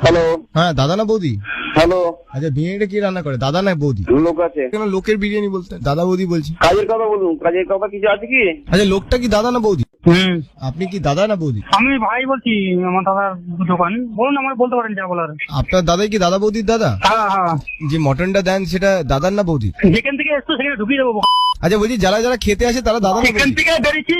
Hello. হ্যাঁ, দাদা না বৌদি? হ্যালো। আচ্ছা, বিরিয়ানিটা কি রান্না করে, দাদা না বৌদি? লোক আছে। কেন লোকের বিরিয়ানি বলতে দাদা বৌদি বলছি? কাজের কথা বলুন, কাজের কথা কিছু আছে কি? আচ্ছা, লোকটা কি দাদা না বৌদি? আপনি কি দাদা না বৌদি? আমি ভাই বলছি, আমার দাদার দোকান। বলুন, আমার বলতে পারেন যা বলার। আপনার দাদাই কি দাদা বৌদির দাদা? হ্যাঁ হ্যাঁ, যে মটনটা দেন সেটা দাদার না বৌদি? যেখান থেকে এসছো সেখানে ঢুকিয়ে দেবো। আচ্ছা, বলছি যারা যারা খেতে আসে তারা দাদা না এখান বৌদি? থেকে বেরিয়েছি,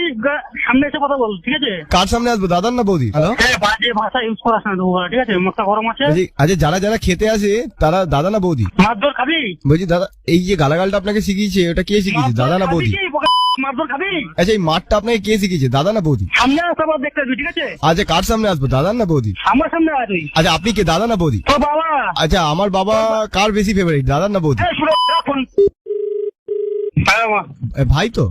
সামনে এসে কথা বল, ঠিক আছে? কার সামনে আসবো, দাদার না বৌদি? হ্যালো, হ্যাঁ, বাজে ভাষা ইউজ করাস না, ঠিক আছে? মাথা গরম আছে। বলছি আচ্ছা, যারা যারা খেতে আসে তারা দাদা না বৌদি? মারধর খাবি? বলছি দাদা, এই যে গালাগালটা আপনাকে শিখিয়েছে ওটা কে শিখিয়েছে, দাদা না বৌদি? মারধর খাবি? আচ্ছা, এই মাঠটা আপনাকে কে শিখিয়েছে, দাদা না বৌদি? সামনে আসতে আবার দেখতে হবে, ঠিক আছে? আচ্ছা, কার সামনে আসবো, দাদার না বৌদি? আমার সামনে আয় তুই। আচ্ছা, আপনি কে, দাদা না বৌদি? তো বাবা, আচ্ছা, আমার বাবা কার বেশি ফেভারিট, দাদার না বৌদি? এই শুনো, রাখুন। হ্যাঁ মা, ভাই তো?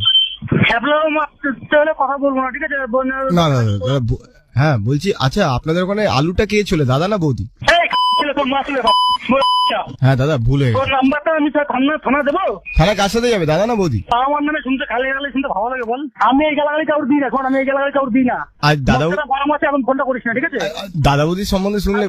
হ্যাবলা মারতে হলে কথা বলবো না, ঠিক আছে? না না না, দাদা, হ্যাঁ বলছি, আচ্ছা আপনাদের ওখানে আলুটা কে ছিল, দাদা না বৌদি? এই ছেলে, তোর মা ছেলে, হ্যাঁ দাদা, ভুলে তোর নাম্বারটা আমি থানা দেবো? থানা কার সাথে যাবে, দাদা না বৌদি? আমার নামে শুনতে খালি গালি শুনতে ভালো লাগে বল? আমি এই গালাগালি কাউর দিই না, শোন, আমি এই গালাগালি কাউর দিই না। আর দাদা, গরম আছে, এখন ফোনটা করিস না, ঠিক আছে? দাদা বৌদির সম্বন্ধে শুনলে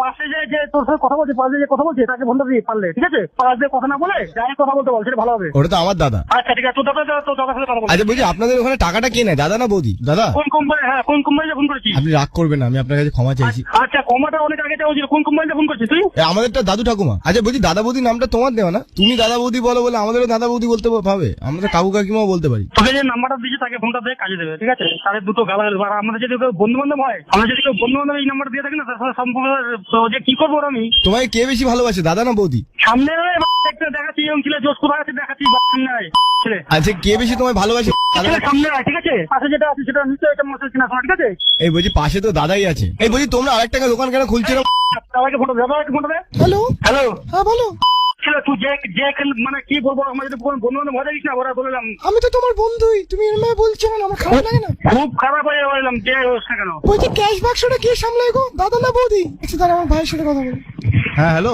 পাশে যে তোর সাথে কথা বলছে, পাশে যে কথা বলছে তাকে ফোনটা দিয়ে পারলে, ঠিক আছে? পাশ দিয়ে কথা না বলে যাই কথা বলতে বল, সেটা ভালো হবে। ওটা তো আমার দাদা। আচ্ছা ঠিক আছে, তোর দাদার সাথে কথা বল। আচ্ছা, বলছি আপনাদের ওখানে টাকাটা কে নেয়, দাদা না বৌদি? দাদা, কোন কোম্পানি? হ্যাঁ, কোন কোম্পানিতে ফোন করেছিস? আপনি রাগ করবেন না, আমি আপনার কাছে ক্ষমা চাইছি। আচ্ছা, কমাটা অনেক আগে চাওয়া ছিল। কোন কোম্পানিতে ফোন করছিস তুই? আমাদেরটা দাদু ঠাকুমা। আচ্ছা, বলছি দাদা বৌদি নামটা তোমার দেওয়া না? তুমি দাদা বৌদি বলো বলে আমাদেরও দাদা বৌদি বলতে পাবে, আমরা তো কাকু কাকিমাও বলতে পারি। তোকে যে নাম্বারটা দিয়েছি তাকে ফোনটা দিয়ে কাজে দেবে, ঠিক আছে? তাদের দুটো গালাগালি। আর আমাদের যদি কেউ বন্ধু বান্ধব হয়, আমরা যদি কেউ বন্ধু বান্ধব এই নাম্বারটা দিয়ে থাকি না, তার সাথে সম্পর্ক যে কি করবো ওর আমি। তোমায় কে বেশি ভালোবাসে, দাদা না বৌদি? সামনে একটা দেখাচ্ছি, এবং ছেলে জোশ কোথায় আছে দেখাচ্ছি, নাই ছেলে। আচ্ছা, কে বেশি তোমায় ভালোবাসে, দাদা? ছেলে সামনে আয়, ঠিক আছে? পাশে যেটা আছে সেটা নিশ্চয়ই একটা মানুষের চেনা শোনা, ঠিক আছে? এই বলছি পাশে তো দাদাই আছে। এই বলছি তোমরা আরেকটা দোকান কেন খুলছো না? সবাইকে ফোটো দে, সবাইকে ফোটো দে। হ্যালো, হ্যালো, হ্যাঁ বলো। ছেলে তুই যে মানে কি বলবো, আমার যদি বন্ধু বান্ধব মজা দিস না, ওরা বললাম আমি তো তোমার বন্ধুই, তুমি এরকম বলছো কেন, আমার খারাপ লাগে না? খুব খারাপ হয়ে বললাম, যে হোস না কেন। বলছি ক্যাশ বাক্সটা কে সামলায় গো, দাদা না বৌদি? আচ্ছা, তাহলে আমার ভাইয়ের সাথে কথা বলি। হ্যাঁ হ্যালো।